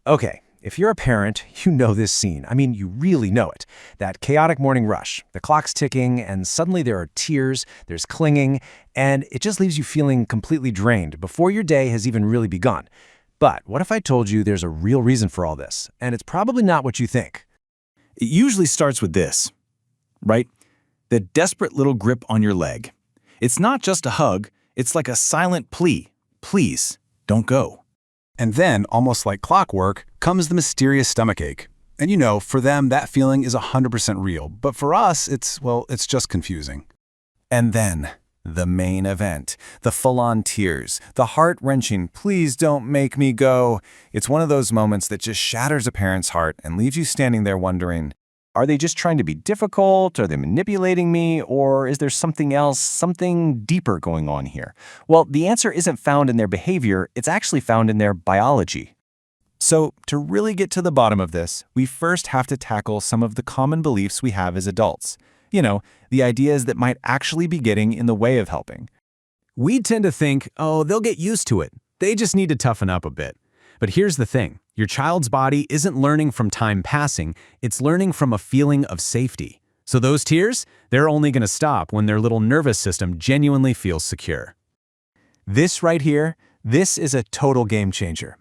Okay, if you're a parent, you know this scene. I mean, you really know it. That chaotic morning rush. The clock's ticking, and suddenly there are tears, there's clinging, and it just leaves you feeling completely drained before your day has even really begun. But what if I told you there's a real reason for all this, and it's probably not what you think? It usually starts with this, right? The desperate little grip on your leg. It's not just a hug, it's like a silent plea. Please, don't go. And then, almost like clockwork, comes the mysterious stomachache. And for them, that feeling is 100% real. But for us, it's just confusing. And then, the main event, the full-on tears, the heart-wrenching, please don't make me go. It's one of those moments that just shatters a parent's heart and leaves you standing there wondering, are they just trying to be difficult? Are they manipulating me? Or is there something else, something deeper going on here? Well, the answer isn't found in their behavior, it's actually found in their biology. So, to really get to the bottom of this, we first have to tackle some of the common beliefs we have as adults. The ideas that might actually be getting in the way of helping. We tend to think, oh, they'll get used to it. They just need to toughen up a bit. But here's the thing. Your child's body isn't learning from time passing, it's learning from a feeling of safety. So those tears, they're only going to stop when their little nervous system genuinely feels secure. This right here, this is a total game changer.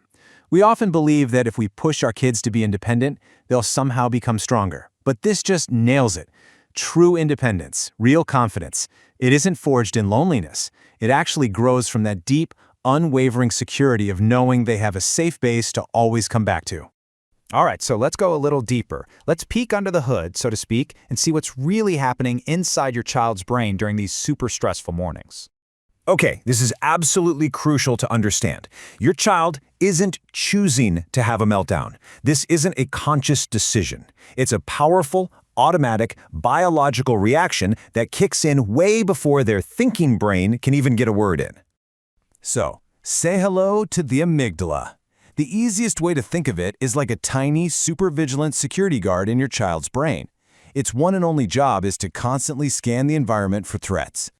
We often believe that if we push our kids to be independent, they'll somehow become stronger. But this just nails it. True independence, real confidence. It isn't forged in loneliness. It actually grows from that deep, unwavering security of knowing they have a safe base to always come back to. All right, so let's go a little deeper. Let's peek under the hood, so to speak, and see what's really happening inside your child's brain during these super stressful mornings. Okay, this is absolutely crucial to understand. Your child isn't choosing to have a meltdown. This isn't a conscious decision. It's a powerful, automatic, biological reaction that kicks in way before their thinking brain can even get a word in. So, say hello to the amygdala. The easiest way to think of it is like a tiny, super vigilant security guard in your child's brain. Its one and only job is to constantly scan the environment for threats.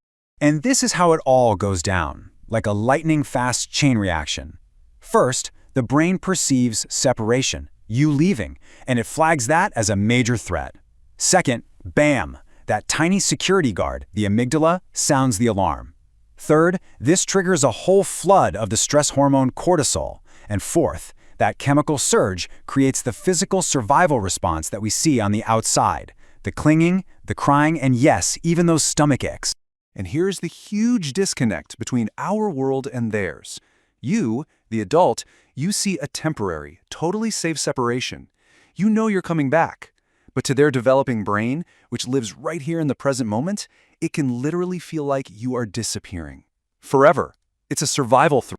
And this is how it all goes down, like a lightning-fast chain reaction. First, the brain perceives separation, you leaving, and it flags that as a major threat. Second, bam, that tiny security guard, the amygdala, sounds the alarm. Third, this triggers a whole flood of the stress hormone cortisol. And fourth, that chemical surge creates the physical survival response that we see on the outside. The clinging, the crying, and yes, even those stomach aches. And here's the huge disconnect between our world and theirs. You, the adult, you see a temporary, totally safe separation. You know you're coming back. But to their developing brain, which lives right here in the present moment, it can literally feel like you are disappearing. Forever. It's a survival threat.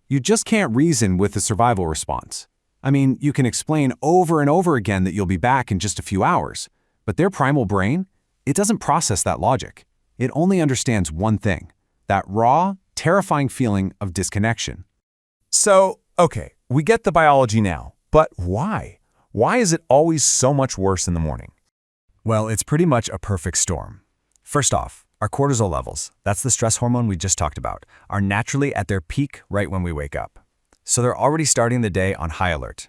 You just can't reason with the survival response. I mean, you can explain over and over again that you'll be back in just a few hours, but their primal brain, it doesn't process that logic. It only understands one thing, that raw, terrifying feeling of disconnection. So, okay, we get the biology now, but why? Why is it always so much worse in the morning? Well, it's pretty much a perfect storm. First off, our cortisol levels, that's the stress hormone we just talked about, are naturally at their peak right when we wake up. So they're already starting the day on high alert.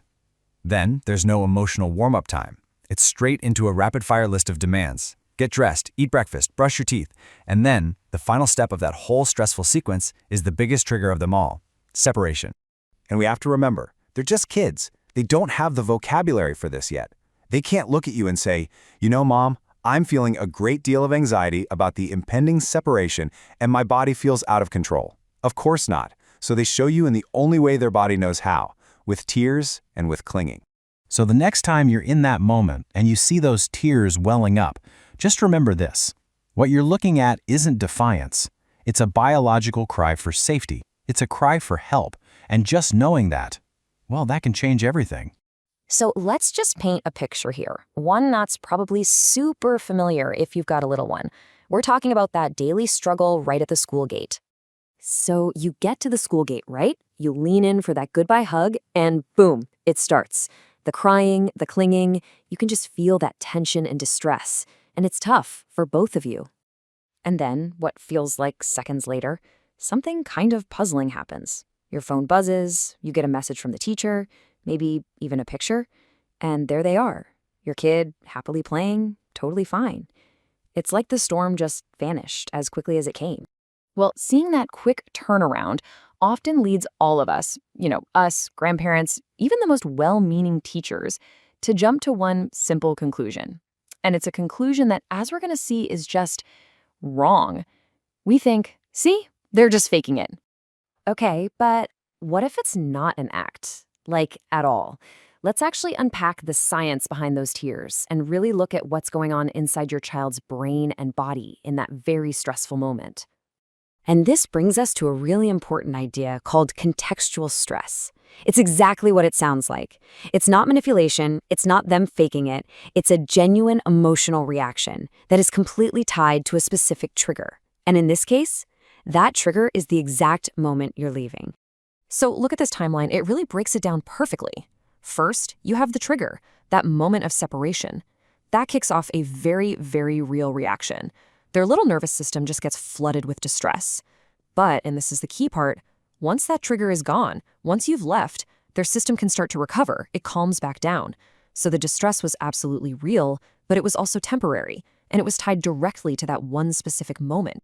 Then there's no emotional warm-up time. It's straight into a rapid-fire list of demands. Get dressed, eat breakfast, brush your teeth, and then the final step of that whole stressful sequence is the biggest trigger of them all, separation. And we have to remember, they're just kids. They don't have the vocabulary for this yet. They can't look at you and say, Mom, I'm feeling a great deal of anxiety about the impending separation and my body feels out of control. Of course not. So they show you in the only way their body knows how, with tears and with clinging. So the next time you're in that moment and you see those tears welling up, just remember this. What you're looking at isn't defiance. It's a biological cry for safety. It's a cry for help. And just knowing that, well, that can change everything. So let's just paint a picture here, one that's probably super familiar if you've got a little one. We're talking about that daily struggle right at the school gate. So you get to the school gate, right? You lean in for that goodbye hug, and boom, it starts. The crying, the clinging, you can just feel that tension and distress, and it's tough for both of you. And then, what feels like seconds later, something kind of puzzling happens. Your phone buzzes, you get a message from the teacher, maybe even a picture, and there they are, your kid happily playing, totally fine. It's like the storm just vanished as quickly as it came. Well, seeing that quick turnaround often leads all of us, us, grandparents, even the most well-meaning teachers, to jump to one simple conclusion. And it's a conclusion that, as we're going to see, is just wrong. We think, see, they're just faking it. Okay, but what if it's not an act? Like, at all? Let's actually unpack the science behind those tears and really look at what's going on inside your child's brain and body in that very stressful moment. And this brings us to a really important idea called contextual stress. It's exactly what it sounds like. It's not manipulation, it's not them faking it, it's a genuine emotional reaction that is completely tied to a specific trigger. And in this case, that trigger is the exact moment you're leaving. So look at this timeline, it really breaks it down perfectly. First, you have the trigger, that moment of separation. That kicks off a very, very real reaction. Their little nervous system just gets flooded with distress. But, and this is the key part, once that trigger is gone, once you've left, their system can start to recover. It calms back down. So the distress was absolutely real, but it was also temporary, and it was tied directly to that one specific moment.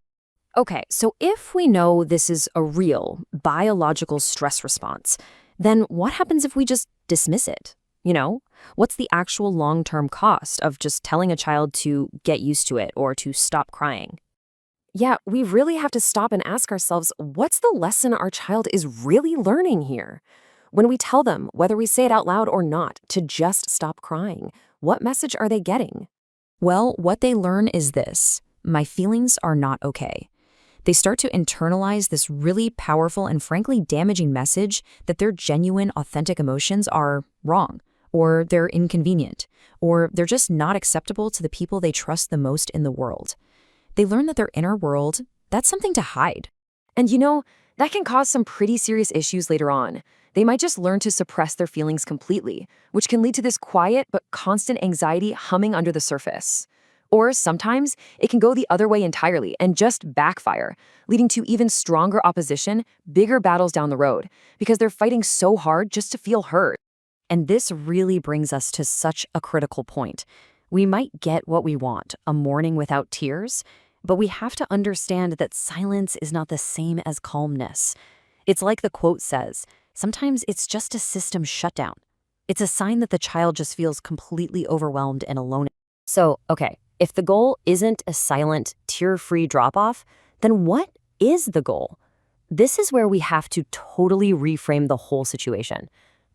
Okay, so if we know this is a real, biological stress response, then what happens if we just dismiss it? What's the actual long-term cost of just telling a child to get used to it or to stop crying? Yeah, we really have to stop and ask ourselves, what's the lesson our child is really learning here? When we tell them, whether we say it out loud or not, to just stop crying, what message are they getting? Well, what they learn is this: my feelings are not okay. They start to internalize this really powerful and frankly damaging message that their genuine, authentic emotions are wrong, or they're inconvenient, or they're just not acceptable to the people they trust the most in the world. They learn that their inner world, that's something to hide. And that can cause some pretty serious issues later on. They might just learn to suppress their feelings completely, which can lead to this quiet but constant anxiety humming under the surface. Or sometimes it can go the other way entirely and just backfire, leading to even stronger opposition, bigger battles down the road, because they're fighting so hard just to feel heard. And this really brings us to such a critical point. We might get what we want, a morning without tears, but we have to understand that silence is not the same as calmness. It's like the quote says, sometimes it's just a system shutdown. It's a sign that the child just feels completely overwhelmed and alone. So, okay, if the goal isn't a silent, tear-free drop-off, then what is the goal? This is where we have to totally reframe the whole situation.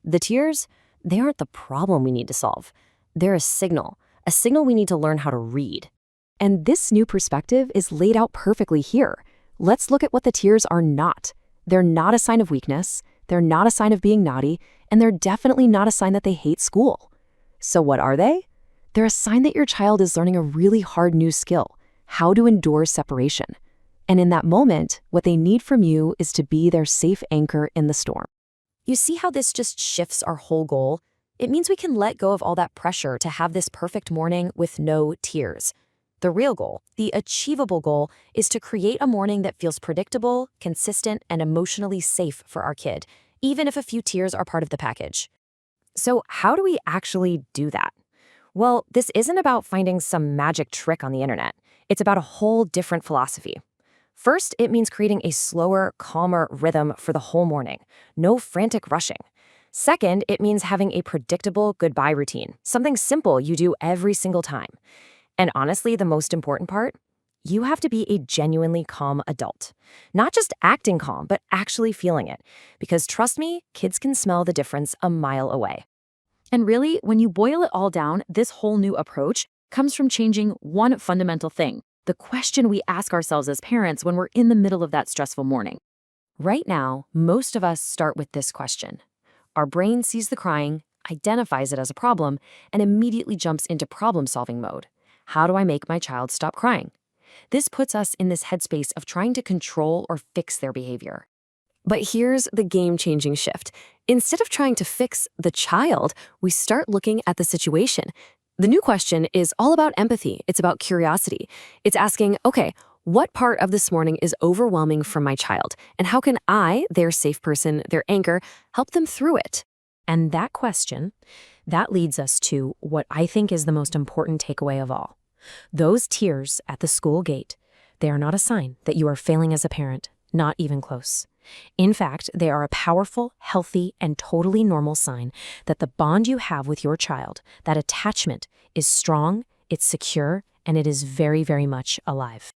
The tears, they aren't the problem we need to solve. They're a signal we need to learn how to read. And this new perspective is laid out perfectly here. Let's look at what the tears are not. They're not a sign of weakness, they're not a sign of being naughty, and they're definitely not a sign that they hate school. So what are they? They're a sign that your child is learning a really hard new skill, how to endure separation. And in that moment, what they need from you is to be their safe anchor in the storm. You see how this just shifts our whole goal? It means we can let go of all that pressure to have this perfect morning with no tears. The real goal, the achievable goal, is to create a morning that feels predictable, consistent, and emotionally safe for our kid, even if a few tears are part of the package. So how do we actually do that? Well, this isn't about finding some magic trick on the internet. It's about a whole different philosophy. First, it means creating a slower, calmer rhythm for the whole morning. No frantic rushing. Second, it means having a predictable goodbye routine, something simple you do every single time. And honestly, the most important part, you have to be a genuinely calm adult. Not just acting calm, but actually feeling it. Because trust me, kids can smell the difference a mile away. And really, when you boil it all down, this whole new approach comes from changing one fundamental thing, the question we ask ourselves as parents when we're in the middle of that stressful morning. Right now, most of us start with this question. Our brain sees the crying, identifies it as a problem, and immediately jumps into problem-solving mode. How do I make my child stop crying? This puts us in this headspace of trying to control or fix their behavior. But here's the game-changing shift. Instead of trying to fix the child, we start looking at the situation. The new question is all about empathy. It's about curiosity. It's asking, okay, what part of this morning is overwhelming for my child? And how can I, their safe person, their anchor, help them through it? And that question, that leads us to what I think is the most important takeaway of all. Those tears at the school gate, they are not a sign that you are failing as a parent, not even close. In fact, they are a powerful, healthy, and totally normal sign that the bond you have with your child, that attachment, is strong, it's secure, and it is very, very much alive.